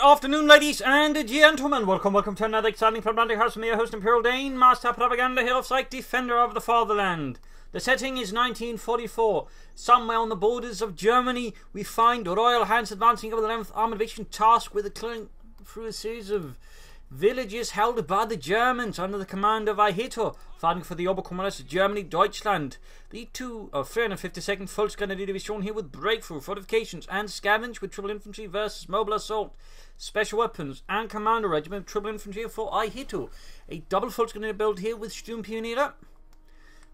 afternoon, ladies and gentlemen. Welcome to another exciting Propagandacast from your host, Imperial Dane, Master Propaganda, Hill of Sight, Defender of the Fatherland. The setting is 1944. Somewhere on the borders of Germany, we find Royalhants advancing over the 11th Armoured Division, tasked with clearing through a series of villages held by the Germans under the command of Ihitto, fighting for the Oberkommandant Germany, Deutschland. The 352nd Volksgrenadier Division here with breakthrough, fortifications, and scavenge with triple infantry versus mobile assault, special weapons, and commander regiment triple infantry for Ihitto. A double Volksgrenadier build here with Sturmpioniere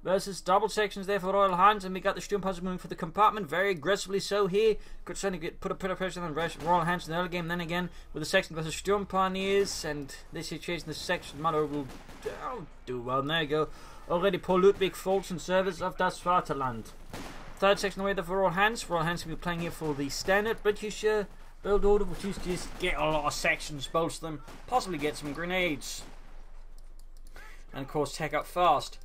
versus double sections there for Royalhants, and we got the Sturmpanzer moving for the compartment very aggressively so here. Could certainly put a bit of pressure on Royalhants in the early game. Then again with the section versus Sturmpioneers, and this situation, the section motto will do well. And there you go. Already Paul Ludwig falls in service of das Vaterland. Third section away there for Royalhants. Royalhants will be playing here for the standard British build order, which is just get a lot of sections, bolster them, possibly get some grenades, and of course take out fast.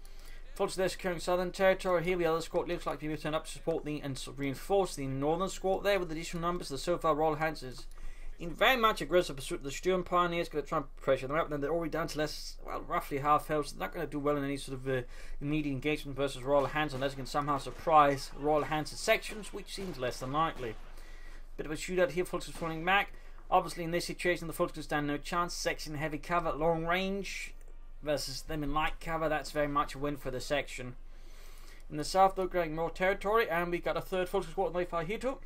Forces there securing southern territory. Here the other squad looks like people turn up to support and reinforce the northern squad there with additional numbers. The so far Royalhants is in very much aggressive pursuit of the Sturmpioneers, going to try and pressure them out, and they're already down to roughly half health, so they're not going to do well in any sort of immediate engagement versus Royalhants unless they can somehow surprise Royalhants' sections, which seems less than likely. Bit of a shootout here, Fulks is falling back. Obviously in this situation the Fulks stand no chance. Section heavy cover at long range versus them in light cover, that's very much a win for the section. In the south though, growing more territory, and we got a third Fulks squad on the way for Ihitto.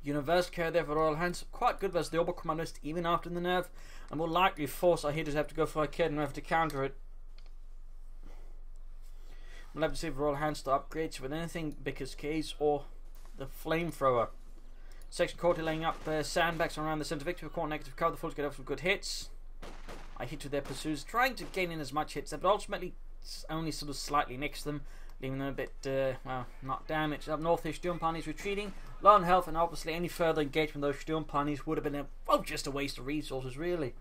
Universal carry there for Royalhants, quite good versus the Oberkommandist even after the nerf, and will likely force Ihitto to have to go for a kid nerf to counter it. We'll have to see if Royalhants to upgrade with anything, Bicker's Case or the flamethrower. Section quarter laying up sandbags around the centre. Victory for negative cover. The Fulks get off some good hits. Ihitto their pursuers, trying to gain in as much hits, but ultimately only sort of slightly next to them, leaving them a bit, well, not damaged. Up north here, Sturmpioneers retreating, low on health, and obviously any further engagement with those Sturmpioneers would have been, just a waste of resources, really.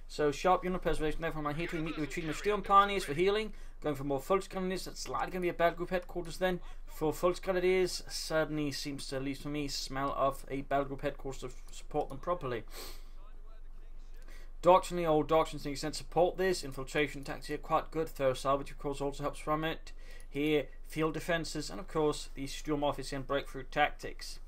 So, sharp unit preservation there from Ihitto, immediately retreating the Sturmpioneers for healing, going for more Volksgrenadiers. That's likely going to be a battle group headquarters then. For Volksgrenadiers, certainly seems to, at least for me, smell of a battle group headquarters to support them properly. Doctrinally, old doctrines to an extent support this. Infiltration tactics here quite good. Thorough salvage, of course, also helps from it. Here, field defences, and of course, the Sturm Officer and breakthrough tactics.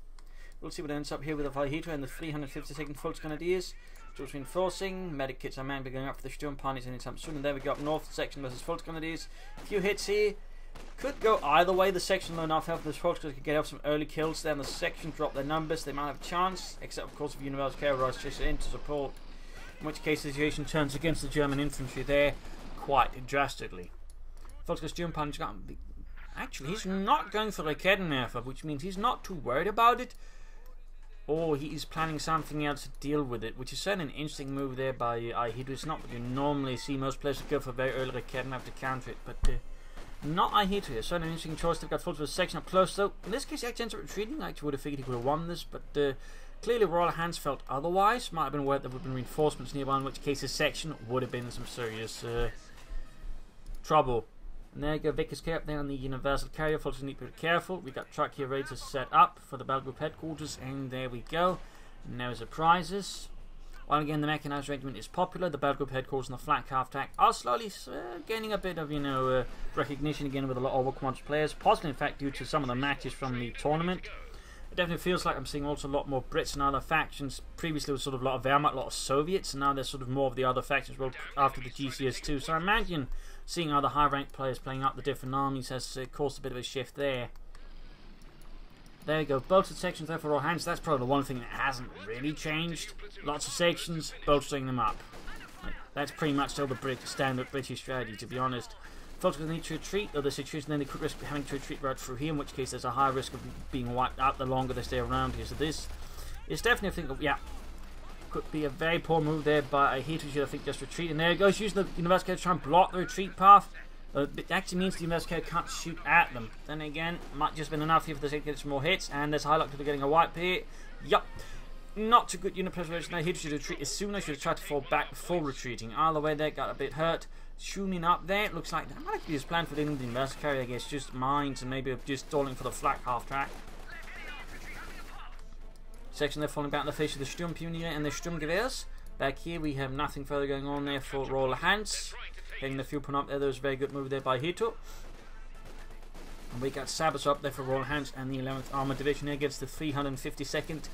We'll see what ends up here with the Ihitto and the 352nd Volksgrenadiers. Just reinforcing. Medic kits are man be going up for the Sturmpioneers anytime soon. And there we go up north section versus Volksgrenadiers. A few hits here. Could go either way. The section low enough help this Volksgrenadiers could get off some early kills there. And the section drop their numbers. They might have a chance, except of course if Universal Care Rise just in to support. In which case the situation turns against the German infantry there quite drastically. Volksgrenadier Sturmpioneers got actually he's not going for a Raketenwerfer, which means he's not too worried about it, or he is planning something else to deal with it, which is certainly an interesting move there by Ihitto. It's not what you normally see most players go for very early Raketenwerfer to counter it, but not Ihitto here. Certainly an interesting choice. They've got Fulks with a section up close though. In this case he actually ends up retreating. I actually would have figured he could have won this, but clearly Royalhants felt otherwise. Might have been aware there would have been reinforcements nearby, in which case his section would have been in some serious trouble. And there you go, Vickers Care up there on the Universal Carrier. Folks need to be careful. We got truck here ready to set up for the battle group headquarters, and there we go. No surprises. While again the mechanized regiment is popular, the battle group headquarters and the flak half tack are slowly gaining a bit of recognition again with a lot of Overcommanders players, possibly in fact due to some of the matches from the tournament. It definitely feels like I'm seeing also a lot more Brits and other factions. Previously there was sort of a lot of Wehrmacht, a lot of Soviets, and now there's sort of more of the other factions well after the GCS2. So I imagine seeing other high-ranked players playing up the different armies has caused a bit of a shift there. There you go, bolstered sections there for Royalhants. That's probably the one thing that hasn't really changed. Lots of sections, bolstering them up. That's pretty much still the standard British strategy, to be honest. Folks will need to retreat, or the situation then they could risk having to retreat right through here, in which case there's a high risk of being wiped out the longer they stay around here. So this is definitely a thing of, yeah, could be a very poor move there by Ihitto, should I think just retreat. And there it goes, using the Universal Carrier to try and block the retreat path. It actually means the Universal Carrier can't shoot at them. Then again, might just been enough here for the sake to get some more hits, and there's high likelihood of getting a wipe here. Yup. Not too good unit preservation. Ihitto should retreat as soon as should have tried to fall back before retreating. Either way there, got a bit hurt. Tuning up there, it looks like that might be his plan for the Universal Carrier, I guess, just mines and maybe just stalling for the flak half track. Section there falling back in the face of the Sturmpioniere and the Sturmgewehrs. Back here we have nothing further going on there for Royalhants. Getting the fuel point up there, there was a very good move there by Ihitto. And we got Sabers up there for Royalhants and the 11th Armoured Division against the 352nd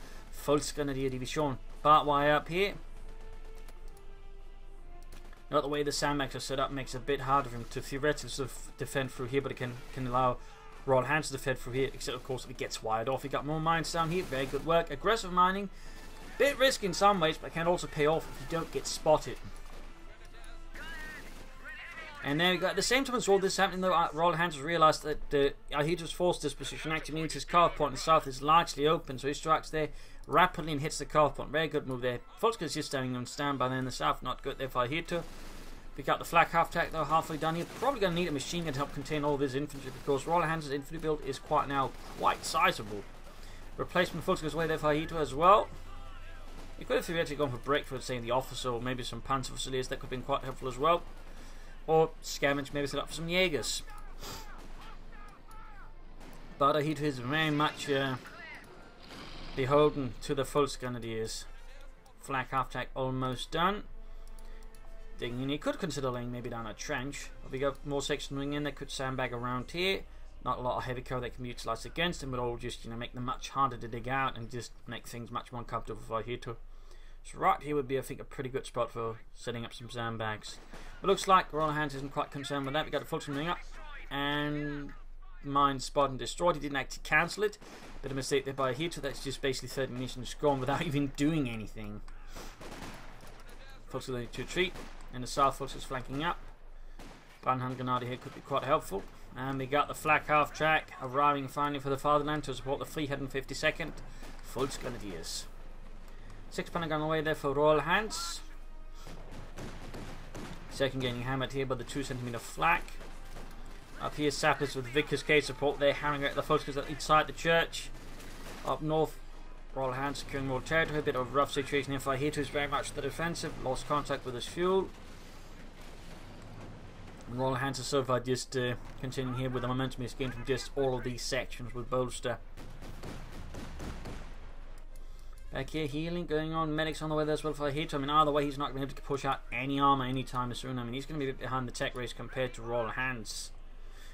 Volksgrenadier Division. Barbed wire up here. Not the way the sandbags are set up makes it a bit harder for him to theoretically sort of defend through here, but it can allow Royalhants to defend through here, except of course if it gets wired off. He got more mines down here, very good work. Aggressive mining, bit risky in some ways, but it can also pay off if you don't get spotted. And there we go. At the same time as all this happening, though, Royalhants has realised that Ihitto's force disposition actually means his carve point in the south is largely open, so he strikes there rapidly and hits the carve point. Very good move there. Volksgrenadiers just standing on standby there in the south, not good there for Ihitto. We got the flak half tack though, halfway done here. Probably going to need a machine gun to help contain all this infantry because Royalhants' infantry build is quite sizable. Replacement Volksgrenadiers way there for Ihitto as well. You could have theoretically gone for breakthrough, say in the officer, or maybe some Panther Fusiliers. That could have been quite helpful as well. Or scavenge, maybe set up for some Jaegers. But Ihitto is very much beholden to the Volksgrenadiers. Flak half tack almost done. Digging in, he could consider laying maybe down a trench. If we got more section moving in, they could sandbag around here. Not a lot of heavy cover that can be utilised against him, but all just make them much harder to dig out and just make things much more comfortable for Ihitto. So right here would be, I think, a pretty good spot for setting up some sandbags. It looks like Royalhants isn't quite concerned with that. We got the Volksgrenadier moving up and mine spotted and destroyed. He didn't actually cancel it. Bit of a mistake there by Ihitto. That's just basically 30 munitions gone without even doing anything. Volksgrenadier to retreat. And the south Volksgrenadiers flanking up. Brandhand Grenadier here could be quite helpful. And we got the flak half track arriving finally for the fatherland to support the 352nd Volksgrenadiers. 6 Panther gun away there for Royalhants. Second getting hammered here by the 2 cm flak. Up here, sappers with Vickers K support. They're hammering at the Volksgrenadiers inside the church. Up north, Royalhants securing more territory. A bit of a rough situation here for Ihitto, who's very much the defensive. Lost contact with his fuel. And Royalhants are so far just continuing here with the momentum he's gained from just all of these sections with bolster. Back here, healing going on. Medics on the way there as well for Ihitto. I mean, either way, he's not going to be able to push out any armour anytime soon. I mean, he's going to be a bit behind the tech race compared to Royalhants.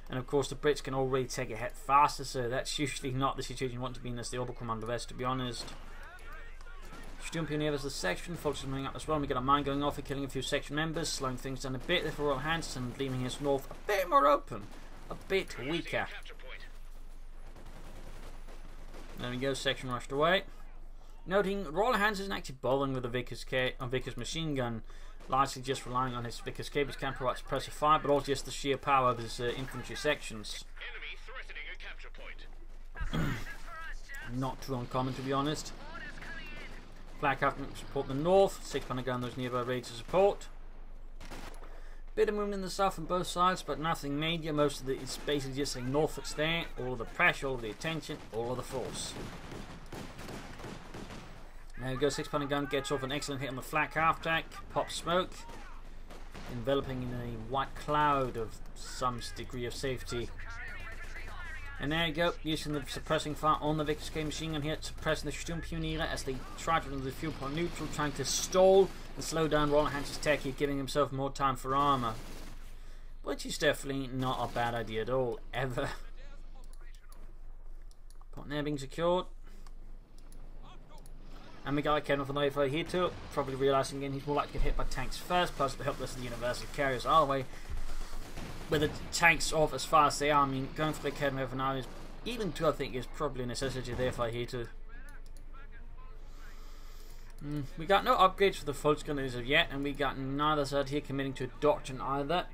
And of course, the Brits can already take a hit faster, so that's usually not the situation you want to be in as the Oberkommando West, to be honest. Sturmpioniere as the section. Folks are moving up as well. We got a mine going off and killing a few section members, slowing things down a bit there for Royalhants and leaving his north a bit more open, a bit weaker. There we go, section rushed away. Noting, Royalhants isn't actually bothering with the Vickers machine gun, largely just relying on his Vickers K, which can provide suppressive fire, but also just the sheer power of his infantry sections. Not too uncommon, to be honest. Flak half support the north, 6 Panther gun those nearby raids to support. Bit of movement in the south on both sides, but nothing major. Most of it's basically just saying north that's there, all of the pressure, all of the attention, all of the force. There we go, 6 Panther gun gets off an excellent hit on the flak half tack, pops smoke, enveloping in a white cloud of some degree of safety. And there you go, using the suppressing fire on the Vickers K machine gun here, suppressing the Sturmpioniere as they try to run the fuel point neutral, trying to stall and slow down Royalhants' tech here, giving himself more time for armour. Which is definitely not a bad idea at all, ever. Point there being secured. And we got a cannon for the way for Ihitto, probably realising again he's more likely to get hit by tanks first, plus the helpless of the universal carriers all the way. With the tanks off as far as they are, I mean, going for the cannon over now is, even 2 I think, is probably a necessity there for Ihitto. We got no upgrades for the Volksgrenadiers as of yet, and we got neither side here committing to a doctrine either.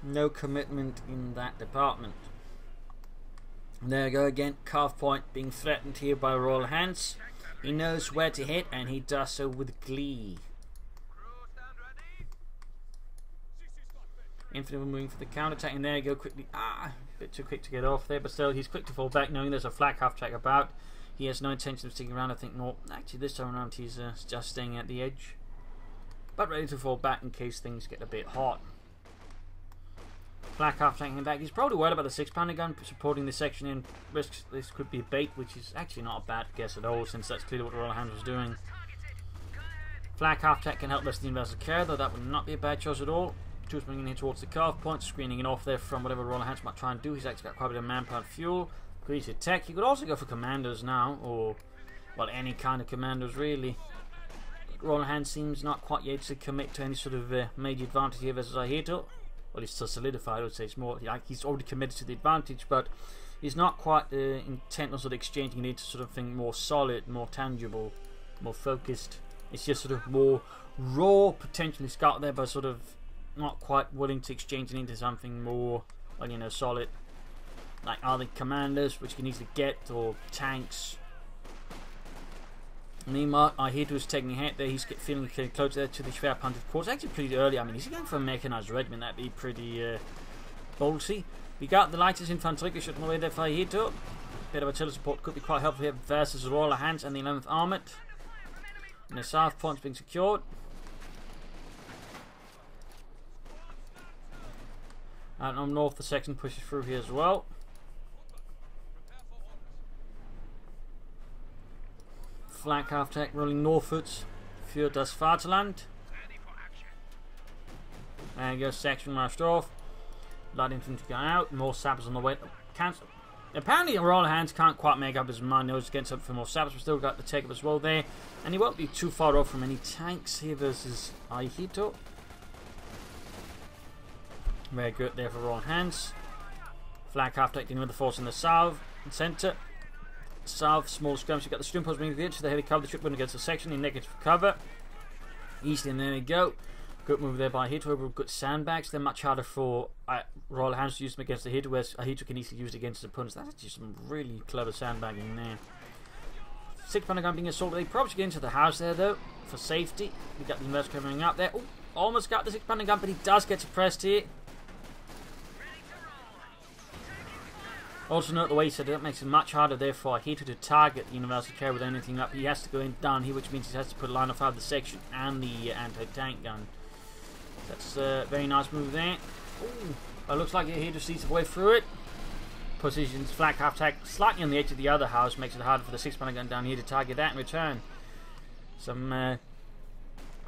No commitment in that department. There we go again, carve point being threatened here by Royalhants. He knows where to hit and he does so with glee. Infantry moving for the counter-attack, and there you go quickly. A bit too quick to get off there, but still he's quick to fall back knowing there's a flak half track about. He has no intention of sticking around, I think. No, actually this time around he's just staying at the edge, but ready to fall back in case things get a bit hot. Black half tanking back. He's probably worried about the 6-pounder gun supporting this section in risks. This could be a bait, which is actually not a bad guess at all, since that's clearly what the Royalhants was doing. Flak half tack can help rest the universal carrier, though that would not be a bad choice at all. Troops bringing in towards the carve point, screening it off there from whatever Royalhants might try and do. He's actually got quite a bit of manpower and fuel. Could use tech. He could also go for commandos now, or well, any kind of commandos really. Royalhants seems not quite yet to commit to any sort of major advantage here versus Ihitto. Well, he's still solidified. I would say it's more like he's already committed to the advantage, but he's not quite intent on sort of exchanging it into sort of thing more solid, more tangible, more focused. It's just sort of more raw, potentially scout there, but sort of not quite willing to exchange it into something more, well, you know, solid, like either commanders, which you can easily get, or tanks. Meanwhile, Ihitto is taking a hit there. He's feeling close there to the Schwer Panther course. Actually, pretty early. I mean, he's going for a mechanized regiment. That'd be pretty ballsy. We got the lightest infantry shooting away there for Ihitto. Bit of artillery support could be quite helpful here versus the Royalhants and the 11th Armoured. And the south point's being secured. And on north, the section pushes through here as well. Flak half tech rolling northwards für das Vaterland. There you go, section rushed off. Light infantry going out, more sappers on the way. Cancel. Apparently, Royalhants can't quite make up his mind. He's getting something for more sappers. We've still got the take up as well there. And he won't be too far off from any tanks here versus Ihitto. Very good there for Royalhants. Flak half tech dealing with the force in the south and centre. South, small skirmish. You've got the Sturmpost being the edge, so they had to cover the ship going against the section in negative cover. East, and there we go. Good move there by Ihitto. We've got sandbags. They're much harder for Royalhants to use them against the Ihitto, whereas Ihitto can easily use it against the opponents. That's actually some really clever sandbagging there. 6-pounder gun being assaulted. They probably should get into the house there, though, for safety. We got the inverse coming up there. Oh, almost got the 6-pounder gun, but he does get suppressed here. Also note the way he said it, that makes it much harder there for Ihitto to target the universal carrier with anything up. He has to go in down here, which means he has to put a line of fire the section and the anti-tank gun. That's a very nice move there. Ooh, it looks like Ihitto sees the way through it. Positions flak half tack slightly on the edge of the other house, makes it harder for the 6-pounder gun down here to target that in return. Some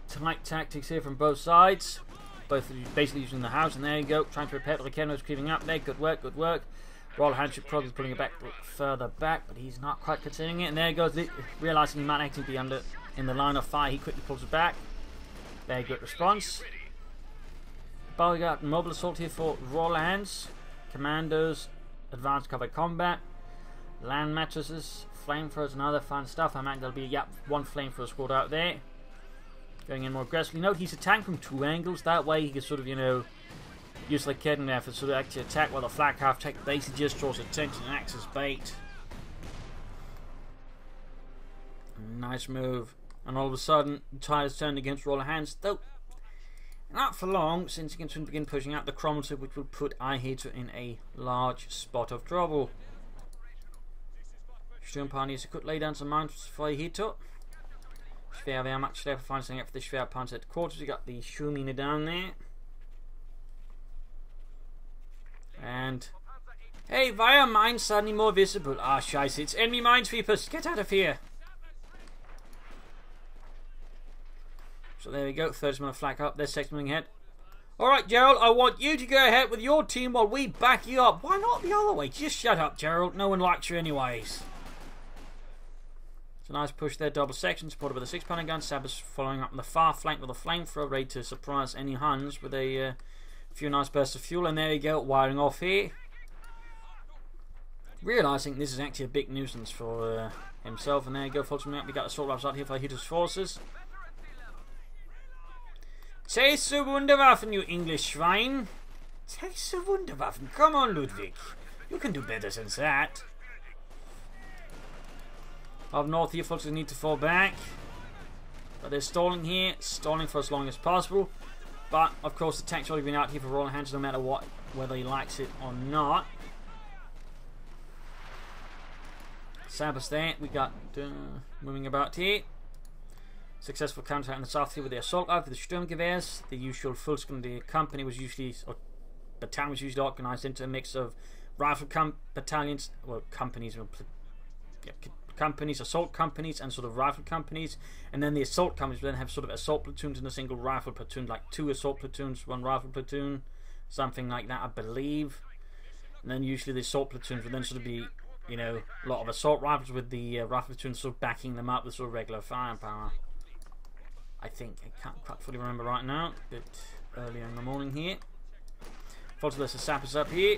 tight tactics here from both sides. Both basically using the house, and there you go, trying to repair the cannons creeping up there. Good work, good work. Royalhants should probably be putting it back further back, but he's not quite considering it. And there he goes, realising he might actually be in the line of fire. He quickly pulls it back. Very good response. Bodyguard and mobile assault here for Royalhants. Commandos, advanced cover combat, land mattresses, flamethrowers, and other fun stuff. I imagine there'll be one flamethrower squad out there. Going in more aggressively. Note he's attacking from 2 angles. That way he can sort of, you know, use like Kedden there for sort of actually attack, while the flak half tech basically just draws attention and acts as bait. Nice move. And all of a sudden, the tide has turned against Royalhants, though not for long, since he can soon begin pushing out the Cromwell, which will put Ihitto in a large spot of trouble. Sturmpanzer could lay down some mounts for Ihitto. Schwer wäre much schwer finding out for the Schwer Panzer at quarters. We got the Schumine down there. And hey, why are mines suddenly more visible? Ah, scheiße, it's enemy minesweepers. Get out of here. So there we go, 30-man flag up. There's 6 moving ahead. Alright, Gerald, I want you to go ahead with your team while we back you up. Why not the other way? Just shut up, Gerald. No one likes you anyways. It's a nice push there, double section, supported by the 6-pounder gun. Sabers following up on the far flank with a flamethrower, ready to surprise any Huns with a few nice bursts of fuel. And there you go, wiring off here. Realising this is actually a big nuisance for himself. And there you go, folks. We got assault rifles out here for Ihitto's forces. Taste the Wunderwaffen, you English swine. Taste the Wunderwaffen. Come on, Ludwig. You can do better than that. Up north here, folks, we need to fall back. But they're stalling here. Stalling for as long as possible. But, of course, the tank's already been out here for Royalhants, no matter what, whether he likes it or not. Sabas there. We got moving about here. Successful counter in the south here with the assault rifle, the Sturmgewehrs. The usual full screen. The company was usually, or battalions usually organised into a mix of rifle battalions, well, companies, assault companies, and sort of rifle companies. And then the assault companies will then have sort of assault platoons and a single rifle platoon, like 2 assault platoons, 1 rifle platoon, something like that, I believe. And then usually the assault platoons will then sort of be, you know, a lot of assault rifles with the rifle platoons sort of backing them up with sort of regular firepower. I think. I can't quite fully remember right now. A bit earlier in the morning here. Also, there's the sappers up here.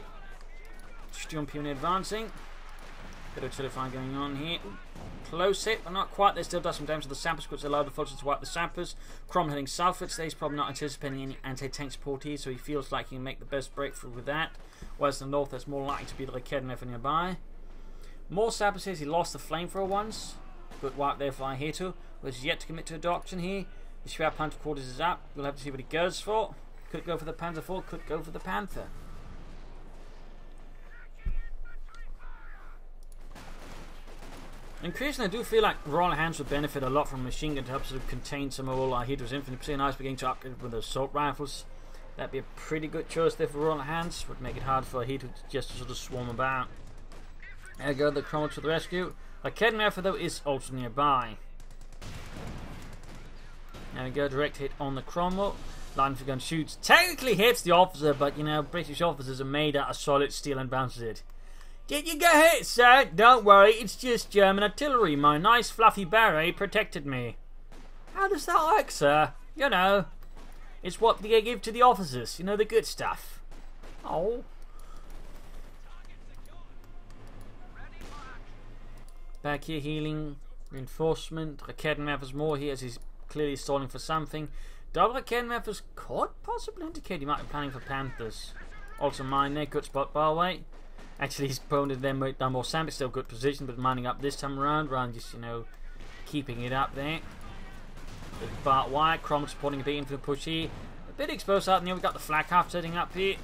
Storm Pioneer advancing. Bit of artillery fire going on here. Close hit, but not quite. They still does some damage to the sappers, which allowed the forces to wipe the sappers. Cromwell heading southwards. He's probably not anticipating any anti-tank support here, so he feels like he can make the best breakthrough with that. Whereas in the north, there's more likely to be the Ihitto nearby. More sappers says he lost the flamethrower once. Good wipe there for Ihitto, which is yet to commit to adoption here. The Schwer Panther quarters is up. We'll have to see what he goes for. Could go for the Panther 4, could go for the Panther. Increasingly, I do feel like Royalhants would benefit a lot from a machine gun to help sort of contain some of all Ihitto's infantry. Pretty nice beginning to upgrade with assault rifles. That'd be a pretty good choice there for Royalhants. Would make it hard for Ihitto just to sort of swarm about. There go the Cromwell to the rescue. The Ihitto though is also nearby. There we go, direct hit on the Cromwell. Line for gun shoots. Technically hits the officer, but you know, British officers are made out of solid steel and bounces it. Did you get hit, sir? Don't worry, it's just German artillery. My nice fluffy beret protected me. How does that work, sir? You know, it's what they give to the officers. You know, the good stuff. Oh. Back here, healing, reinforcement. Ihitto more here as he's clearly stalling for something. Double Ihitto could possibly indicate he might be planning for Panthers. Also mine there, good spot by the way. Actually, he's prone to them done more Sam, but still good position, but mining up this time around, rather than just, you know, keeping it up there. With Bart Wyatt, Cromwell supporting a bit into the push here. A bit exposed out there, we've got the flak half setting up here.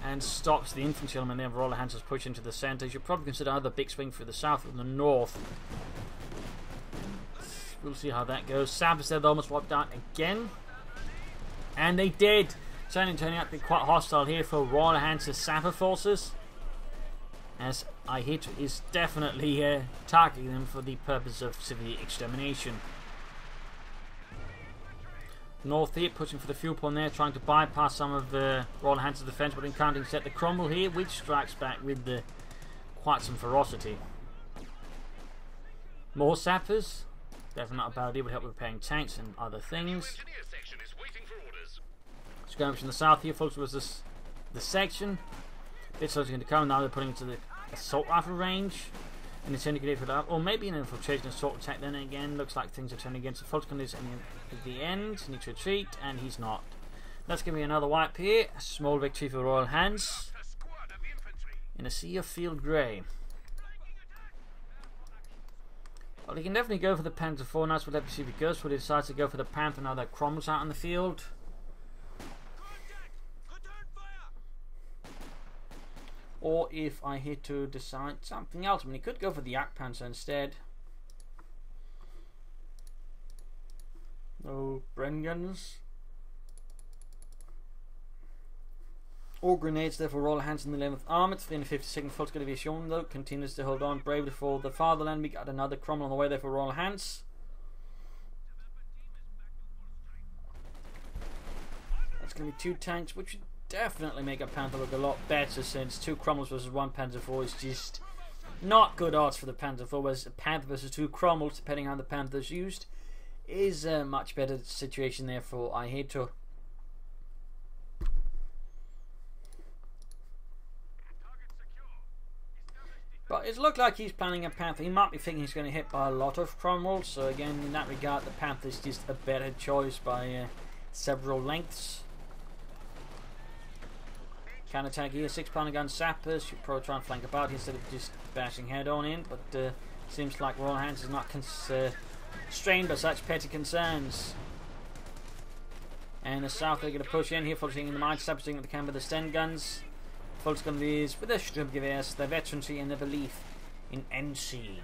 And stops the infantry element there of Royalhants as push into the centre. You should probably consider either big swing through the south or the north. We'll see how that goes. Sappers said they almost wiped out again. And they did. Certainly turning out to be quite hostile here for Royalhants' sapper forces. As Ihitto is definitely targeting them for the purpose of severe extermination. North here, pushing for the fuel point there, trying to bypass some of the Royalhants' defence, but encountering set the Cromwell here, which strikes back with quite some ferocity. More sappers, definitely not a bad idea, would help with repairing tanks and other things. Skirmish in the south here, folks, was the section. This is going to come now. They're putting it to the assault rifle range, and it's indicated for that, or maybe an infiltration assault attack. Then again, looks like things are turning against the Fulton is at the end. He needs to retreat, and he's not. That's going to be another wipe here. A small victory for Royalhants in a sea of field grey. Well, he can definitely go for the Panther 4. Nice, we'll have to see if he goes for it. He decides to go for the Panther now that Cromwell's out in the field. Or if Ihitto decide something else. I mean, he could go for the Jagdpanzer instead. No Bren guns. Or grenades there for Royalhants in the 11th Armoured. 352nd Fult's going to be shown though. Continues to hold on bravely for the fatherland. We got another Cromwell on the way there for Royalhants. That's going to be 2 tanks, which definitely make a Panther look a lot better, since 2 Cromwells versus 1 Panther 4 is just not good odds for the Panther 4, whereas a Panther versus 2 Cromwells, depending on how the Panther's used, is a much better situation there for Ihitto. But it looked like he's planning a Panther. He might be thinking he's going to hit by a lot of Cromwells, so again, in that regard, the Panther is just a better choice by several lengths. Counter-attack here, 6-pounder gun sappers. Should probably try and flank about here instead of just bashing head on in, but seems like Royalhants is not strained by such petty concerns. And the south they're going to push in here, focusing in the mine, sappers doing what they can with the Sten guns. Folks going to be used with their Sturmgewehrs, their veterancy and their belief in Endsieg.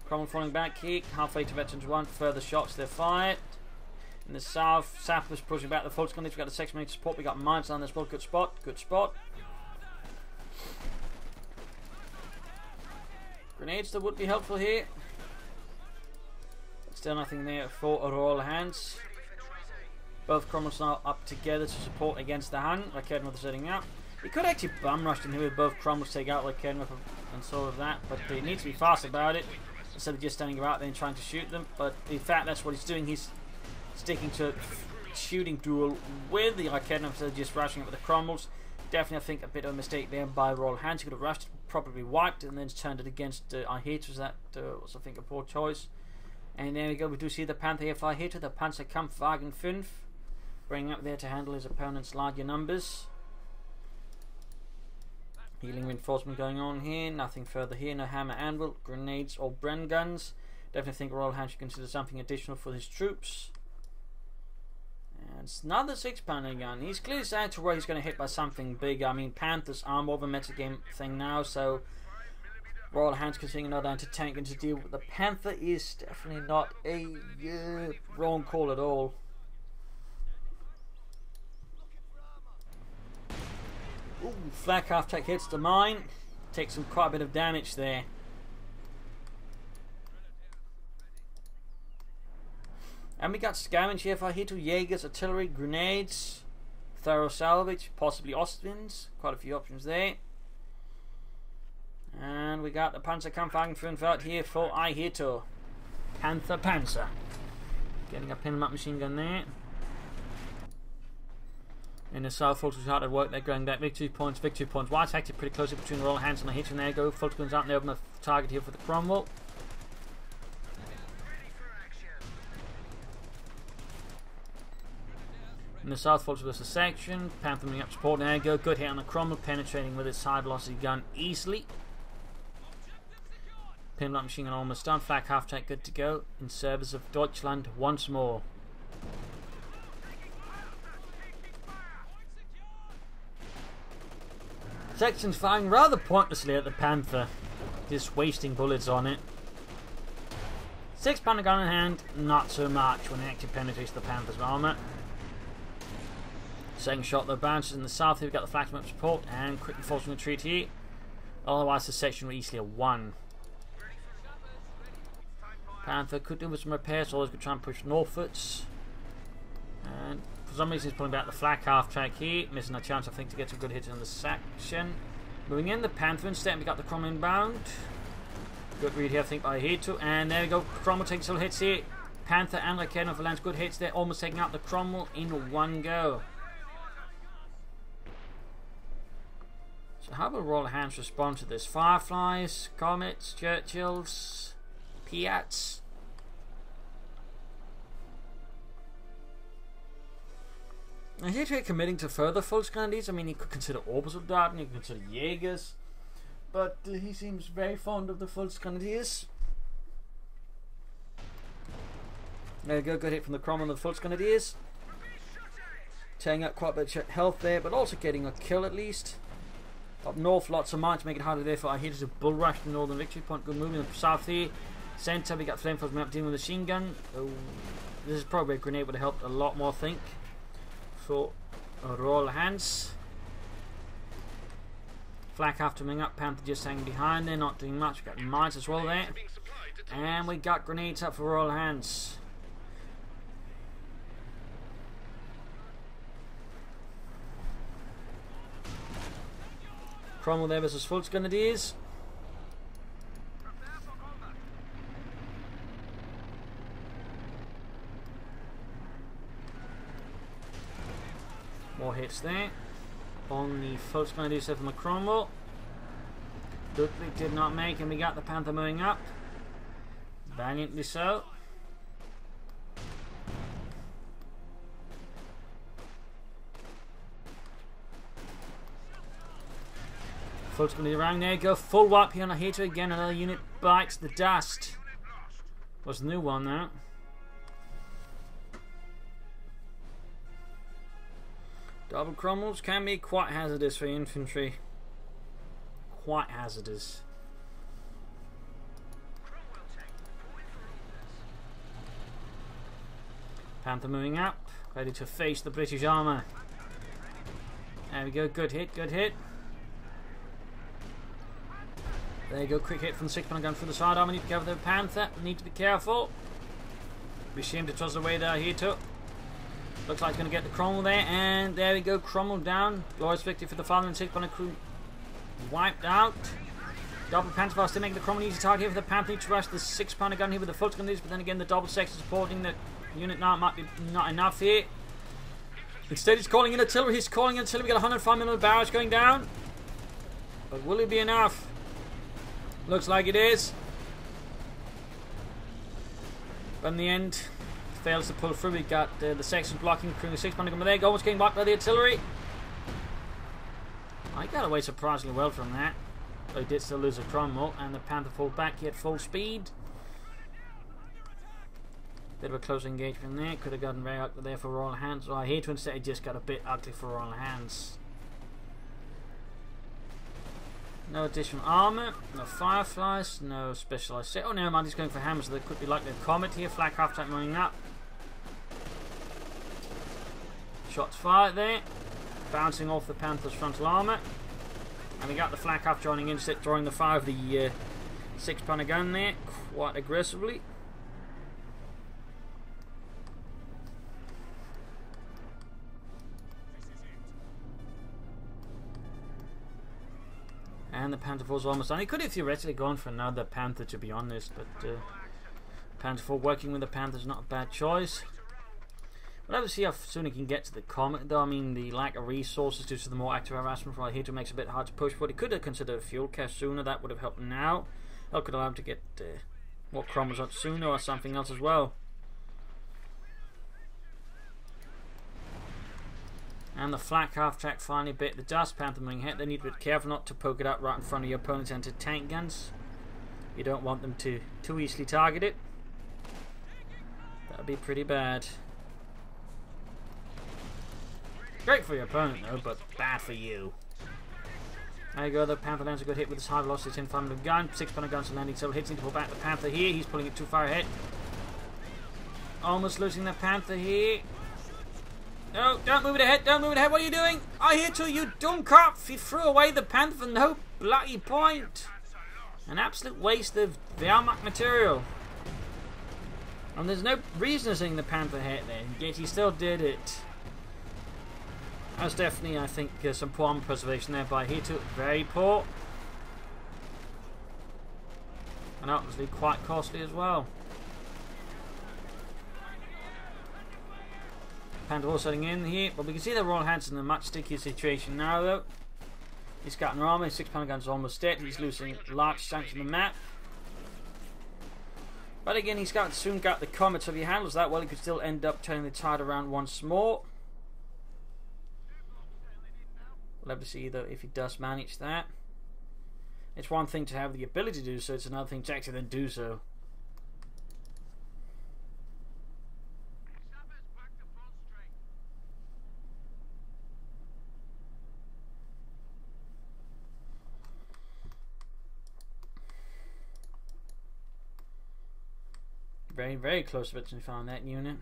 Cromwell falling back here, halfway to veterans 1, further shots they're fired. In the south, south was pushing back the full skirmishes. We got the section support. We got mines on this spot. Good spot. Good spot. Grenades that would be helpful here. Still nothing there for Royalhants. Both Cromwells now up together to support against the Hun. Royalhants setting up. He could actually bum rush in here with both Cromwells take out Royalhants and sort of that, but he needs to be fast about it instead of just standing about there and trying to shoot them. But in fact, that's what he's doing. He's sticking to shooting duel with the Royalhants instead of just rushing it with the Cromwells. Definitely, I think, a bit of a mistake there by Royalhants. He could have rushed, probably wiped it, and then turned it against Ihitto. That was, I think, a poor choice. And there we go. We do see the Panther here fly here to the Panzerkampfwagen 5. Bringing up there to handle his opponent's larger numbers. Healing reinforcement going on here. Nothing further here. No hammer anvil, grenades or Bren guns. Definitely think Royalhants should consider something additional for his troops. And it's another 6-pounder gun. He's clearly starting to where he's going to hit by something big. I mean, Panthers are more of a metagame thing now, so Royalhants considering another anti-tank and to deal with the Panther is definitely not a wrong call at all. Ooh, flak half-track hits the mine. Takes some quite a bit of damage there. And we got scavenge here for Ihitto, Jaegers, artillery, grenades, thorough salvage, possibly Ostwinds. Quite a few options there. And we got the Panzerkampfwagen 5 out here for Ihitto. Panzer. Getting a pin-up machine gun there. In the south, Fulton's hard at work. They're going back. Victory points. White's actually pretty closely between Royalhants and Ihitto. And there you go. Fulton's out and they open the target here for the Cromwell. In the south, Fulton was a section. Panther moving up support. There you go. Good hit on the Cromwell, penetrating with its high velocity gun easily. Pin-up machine gun almost done. Flak half-track good to go. In service of Deutschland once more. Section's firing rather pointlessly at the Panther, just wasting bullets on it. 6-pounder gun in hand, not so much when it actually penetrates the Panther's armour. Second shot though bounces in the south. Here we've got the flak map support and quick enforcement retreat here. Otherwise the section will easily have won. Panther could do with some repairs, always could try and push northwards. And for some reason he's pulling back the flak half track here, missing a chance I think to get some good hits in the section. Moving in the Panther instead, we got the Cromwell inbound. Good read here I think by Ihitto, and there we go. Cromwell taking some hits here. Panther and Royalhants for lands good hits there, almost taking out the Cromwell in one go. So how will Royalhants respond to this? Fireflies, Comets, Churchills, Piats. I hate here committing to further false candidates. I mean, he could consider orbital dart and he could consider Jaegers, but he seems very fond of the false candidates. There you go, good hit from the Cromwell and the false candidates. Tearing up quite a bit of health there, but also getting a kill at least. Up north, lots of mines, make it harder there for Ihitto to bull rush the northern victory point. Good move in the south here. Centre, we got flamethrowers up dealing with a machine gun. Oh, this is probably a grenade would have helped a lot more, I think. So, Royalhants. Flak after moving up, Panther just hanging behind there, not doing much. We got mines as well there. And we got grenades up for Royalhants. Cromwell there versus Fult's Grenadiers. More hits there. On the Fult's Grenadiers from the Cromwell. Dudley did not make, and we got the Panther moving up. Valiantly so. Fult's going to be around. There you go. Full wipe here on Ihitto again. Another unit bites the dust. What's the new one now? Double Cromwells can be quite hazardous for infantry. Quite hazardous. Panther moving up, ready to face the British armour. There we go, good hit, good hit. There you go, quick hit from the 6-pounder gun through the side armour. Need to be careful with the Panther, need to be careful. Be ashamed to toss away there, Ihitto. Looks like he's going to get the Cromwell there, and there we go, Cromwell down. Glorious victory for the father and 6-pounder crew wiped out. Double Panther fire still making the Cromwell an easy target here for the Panther. Need to rush the 6-pounder gun here with the full gun, but then again the double section supporting the unit now might be not enough here. Instead he's calling in artillery, we got 105mm barrage going down. But will it be enough? Looks like it is. But in the end, fails to pull through. We got the sections blocking the 6-pounder gun. But there you go, almost getting blocked by the artillery. I got away surprisingly well from that. But he did still lose a Cromwell, and the Panther pulled back at full speed. Bit of a close engagement there. Could have gotten very ugly there for Royalhants. So Ihitto instead he just got a bit ugly for Royalhants. No additional armour, no fireflies, no specialised set. Oh, never mind, he's going for hammers, so there could be like a comet here. Flak half tank running up. Shots fired there, bouncing off the Panther's frontal armour. And we got the flak half joining in, drawing the fire of the 6-pounder gun there quite aggressively. And the Panther 4's almost done. He could have theoretically gone for another Panther, to be honest, but Panther 4 working with the Panther is not a bad choice. We'll have to see how soon he can get to the comet, though. I mean, the lack of resources due to the more active harassment from Ihitto makes it a bit hard to push, but he could have considered a fuel cache sooner. That would have helped now. That could allow him to get more Cromwells up sooner or something else as well. And the flak half-track finally bit the dust. Panther moving ahead. They need to be careful not to poke it up right in front of your opponent's anti-tank guns. You don't want them to too easily target it. That would be pretty bad. Great for your opponent though, but bad for you. There you go, the Panther lands a good hit with his high velocity 10-pounder gun. 6-pounder guns are landing several hits. Need to pull back the Panther here. He's pulling it too far ahead. Almost losing the Panther here. No, don't move it ahead, don't move it ahead, what are you doing? Ihitto, you dumb cop! He threw away the Panther for no bloody point. An absolute waste of Wehrmacht material. And there's no reason to sing the Panther hit there, yet he still did it. That was definitely, I think, some poor armor preservation there by Ihitto. Very poor. And obviously quite costly as well. Panther all setting in here, but we can see the Royalhants in a much stickier situation now though. He's got an armor, his 6-pounder gun's almost dead, he's losing large chunks of the map. But again, he's soon got the comet, so if he handles that well, he could still end up turning the tide around once more. We'll have to see though if he does manage that. It's one thing to have the ability to do so, it's another thing to actually then do so. Very, very close to it to find that unit.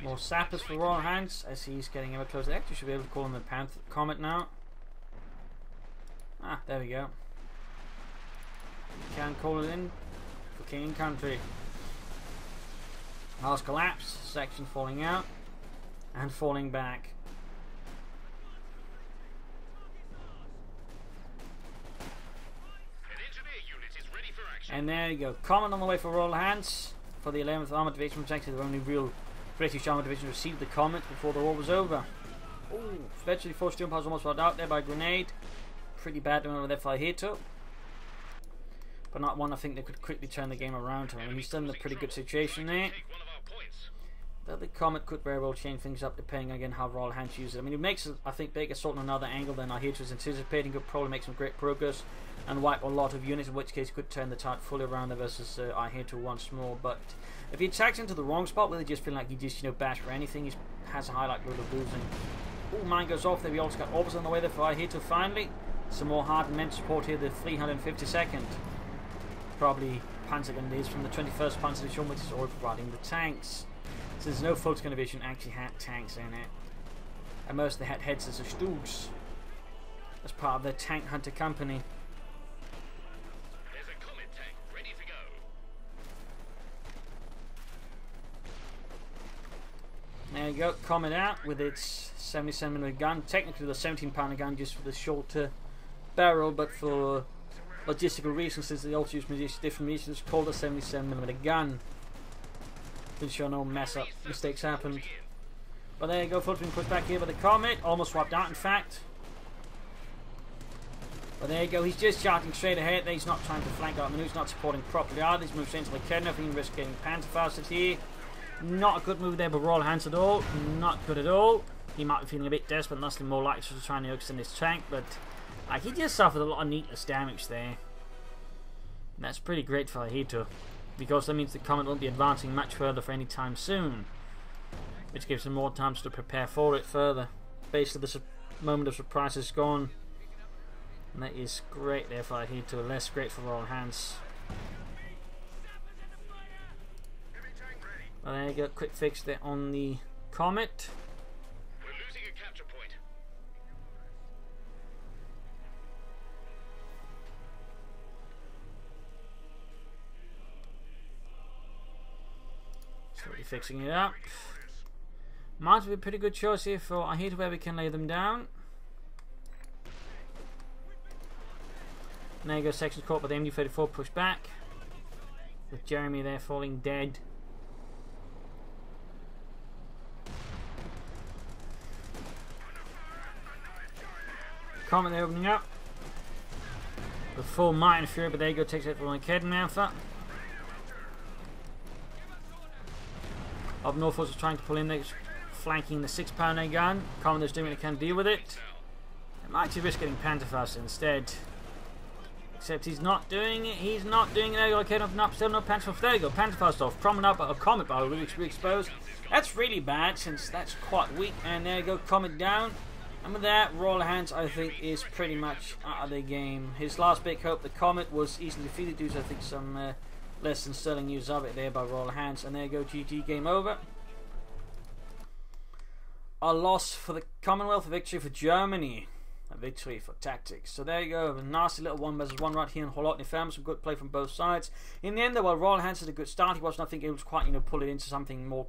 More sappers for Royalhants as he's getting ever closer. They actually should be able to call him the Panther Comet now. Ah, there we go. Can call it in for King and Country. House collapse, section falling out and falling back. And there you go, Comet on the way for Royalhants for the 11th Armoured Division, which actually the only real British Armoured Division received the Comet before the war was over. Ooh, eventually 4 steam piles almost wiped out there by a grenade. Pretty bad over there for Ihitto. But not one I think that could quickly turn the game around to him. He's still in a pretty good situation there. Though the Comet could very well change things up depending again how Royalhants use it. I mean, it makes, I think, big assault on another angle than Ihitto was anticipating. Could probably make some great progress and wipe a lot of units, in which case could turn the tide fully around there versus Ihitto once more. But if he attacks into the wrong spot, where they just feel like he just, bash for anything, he has a high likelihood of losing. Oh, mine goes off there. We also got Orbs on the way there for Ihitto finally. Some more hard and meant support here, the 352nd. probably Panther gun is from the 21st Panzer Division, which is already providing the tanks. So there's no 4th Gun Division actually had tanks in it. And most of them had heads as a Stugs as part of their tank hunter company. There's a Comet tank ready to go. There you go, Comet out with its 77mm gun. Technically the 17-pounder gun just for the shorter barrel, but for logistical reasons, since they also use different munitions, it's called a 77mm gun. To ensure no mistakes happened. But there you go, folks, being pushed back here by the Comet. Almost swapped out, in fact. But there you go, he's just charging straight ahead. He's not trying to flank out. He's not supporting properly either. He's moved straight into the Kedna. He risk getting Panther fastered here. Not a good move there by Royalhants at all. Not good at all. He might be feeling a bit desperate, nothing more likely to try and extend his tank, but like, he just suffered a lot of needless damage there. And that's pretty great for Ihitto, because that means the Comet won't be advancing much further for any time soon, which gives him more time to prepare for it further. Basically, the moment of surprise is gone, and that is great there for Ihitto, less great for Royalhants. Well, there you go, quick fix there on the Comet. We're losing a capture point. Slowly fixing it up. Might be a pretty good choice here for Ihitto where we can lay them down. And there you go, sections caught by the MD-34 pushed back, with Jeremy there falling dead. Comet there opening up with full might and fury, but there you go, takes it from the Kedna. Up north was trying to pull in there, flanking the 6-pounder gun. Comet is doing what he can deal with it. It might actually risk getting Panther faster instead. Except he's not doing it. He's not doing it. There you go, up, still no Panther off. There you go, Panther fast off. Promenade up, but a Comet by really exposed. That's really bad since that's quite weak. And there you go, Comet down. And with that, Royalhants, I think, is pretty much out of the game. His last big hope, the Comet, was easily defeated due to, I think, some less than sterling use of it there by Royalhants. And there you go, GG, game over. A loss for the Commonwealth, a victory for Germany. A victory for tactics. So there you go, a nasty little 1-1 right here in Holotny Farm. Some good play from both sides. In the end, though, while Royalhants had a good start, he wasn't, I think, able to quite, pull it into something more,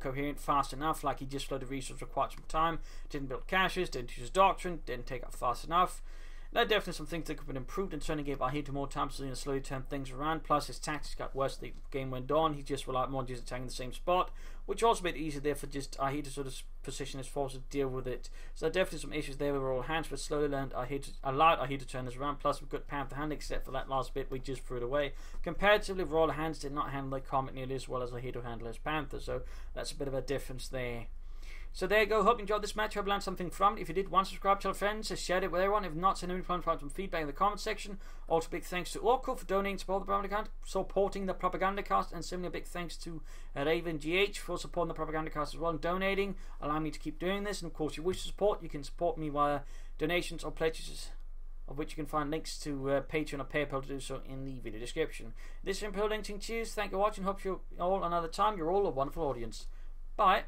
coherent fast enough. Like, he just flowed the resources for quite some time, didn't build caches, didn't use his doctrine, didn't take up fast enough. There are definitely some things that could have been improved, and certainly gave Ihitto more time to slowly turn things around. Plus, his tactics got worse as the game went on. He just relied more on just attacking the same spot, which also made it easier there for just Ihitto to sort of position his forces to deal with it. So there are definitely some issues there with Royalhants, but slowly allowed Ihitto to turn this around. Plus, with good Panther handling, except for that last bit, we just threw it away. Comparatively, Royalhants did not handle the Comet nearly as well as Ihitto handled his Panther, so that's a bit of a difference there. So there you go, hope you enjoyed this match, hope you learned something from it. If you did, subscribe, tell friends, share it with everyone. If not, send me some feedback in the comment section. Also, big thanks to Orko for donating to supporting the Propagandacast, and similarly big thanks to Raven GH for supporting the Propagandacast as well and donating, allowing me to keep doing this. And of course, if you wish to support, you can support me via donations or pledges, of which you can find links to Patreon or PayPal to do so in the video description. This is Imperial Linking. Cheers, thank you for watching, hope you all another time. You're all a wonderful audience. Bye.